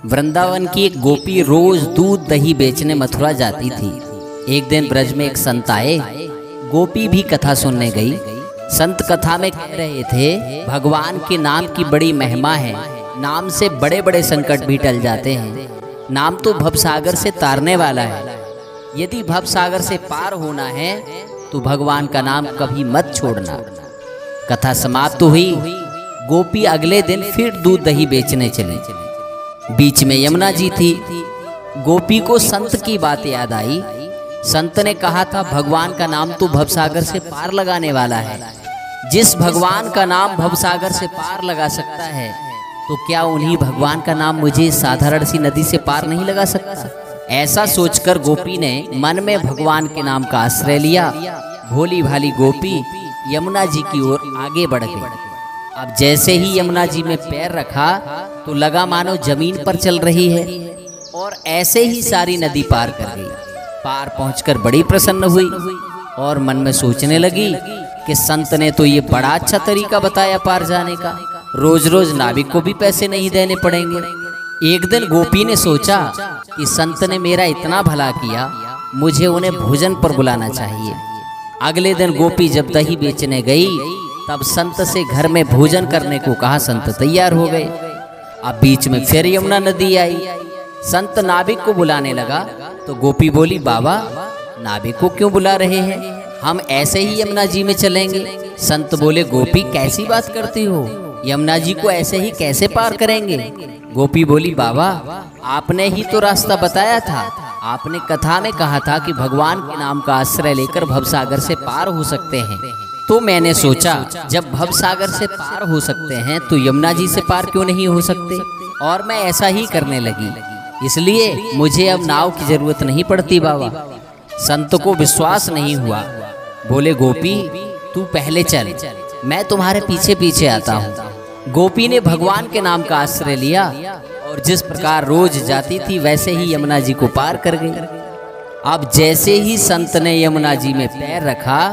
वृंदावन की एक गोपी रोज दूध दही बेचने मथुरा जाती थी। एक दिन ब्रज में एक संत आए, गोपी भी कथा सुनने गई। संत कथा में कह रहे थे, भगवान के नाम की बड़ी महिमा है, नाम से बड़े बड़े संकट भी टल जाते हैं। नाम तो भवसागर से तारने वाला है, यदि भवसागर से पार होना है तो भगवान का नाम कभी मत छोड़ना। कथा समाप्त हुई। गोपी अगले दिन फिर दूध दही बेचने चली। बीच में यमुना जी थी। गोपी को संत की बात याद आई। संत ने कहा था, भगवान का नाम तो भवसागर से पार लगाने वाला है। जिस भगवान का नाम भवसागर से पार लगा सकता है, तो क्या उन्हीं भगवान का नाम मुझे साधारण सी नदी से पार नहीं लगा सकता? ऐसा सोचकर गोपी ने मन में भगवान के नाम का आश्रय लिया। भोली भाली गोपी यमुना जी की ओर आगे बढ़ गई। अब जैसे ही यमुना जी में पैर रखा तो लगा मानो जमीन पर चल रही है, और ऐसे ही सारी नदी पार कर गई। पार पहुंचकर बड़ी प्रसन्न हुई और मन में सोचने लगी कि संत ने तो ये बड़ा अच्छा तरीका बताया पार जाने का। रोज रोज नाविक को भी पैसे नहीं देने पड़ेंगे। एक दिन गोपी ने सोचा कि संत ने मेरा इतना भला किया, मुझे उन्हें भोजन पर बुलाना चाहिए। अगले दिन गोपी जब दही बेचने गई, तब संत से घर में भोजन करने को कहा। संत तैयार हो गए। अब बीच में फिर यमुना नदी आई। संत नाविक को बुलाने लगा तो गोपी बोली, बाबा नाविक को क्यों बुला रहे हैं, हम ऐसे ही यमुना जी में चलेंगे। संत बोले, गोपी कैसी बात करती हो, यमुना जी को ऐसे ही कैसे पार करेंगे? गोपी बोली, बाबा आपने ही तो रास्ता बताया था। आपने कथा में कहा था कि भगवान के नाम का आश्रय लेकर भवसागर से पार हो सकते हैं। तो मैंने सोचा, जब भवसागर से पार हो सकते हैं तो यमुना जी से पार क्यों नहीं हो सकते, और मैं ऐसा ही करने लगी। इसलिए मुझे अब नाव की जरूरत नहीं पड़ती। बाबा संत को विश्वास नहीं हुआ। बोले, गोपी तू पहले चल, मैं तुम्हारे पीछे पीछे आता हूँ। गोपी ने भगवान के नाम का आश्रय लिया और जिस प्रकार रोज जाती थी वैसे ही यमुना जी को पार कर गई। अब जैसे ही संत ने यमुना जी में पैर रखा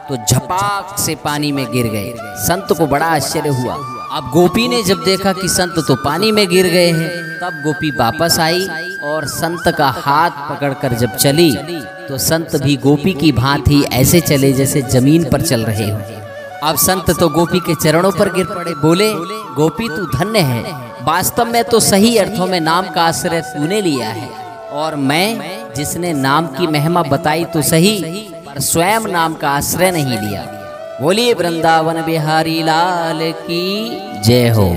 तो झपाक से पानी में गिर गए। संत को बड़ा आश्चर्य हुआ। अब गोपी ने जब देखा कि संत तो पानी में गिर गए हैं, तब गोपी वापस आई और संत का हाथ पकड़कर जब चली तो संत भी गोपी की भांति ऐसे चले जैसे जमीन पर चल रहे हो। अब संत तो गोपी के चरणों पर गिर पड़े। बोले, गोपी तू धन्य है, वास्तव में तो सही अर्थों में नाम का आश्रय तूने लिया है, और मैं जिसने नाम की महिमा बताई तो सही, पर स्वयं नाम का आश्रय नहीं लिया। बोलिए वृंदावन बिहारी लाल की जय हो।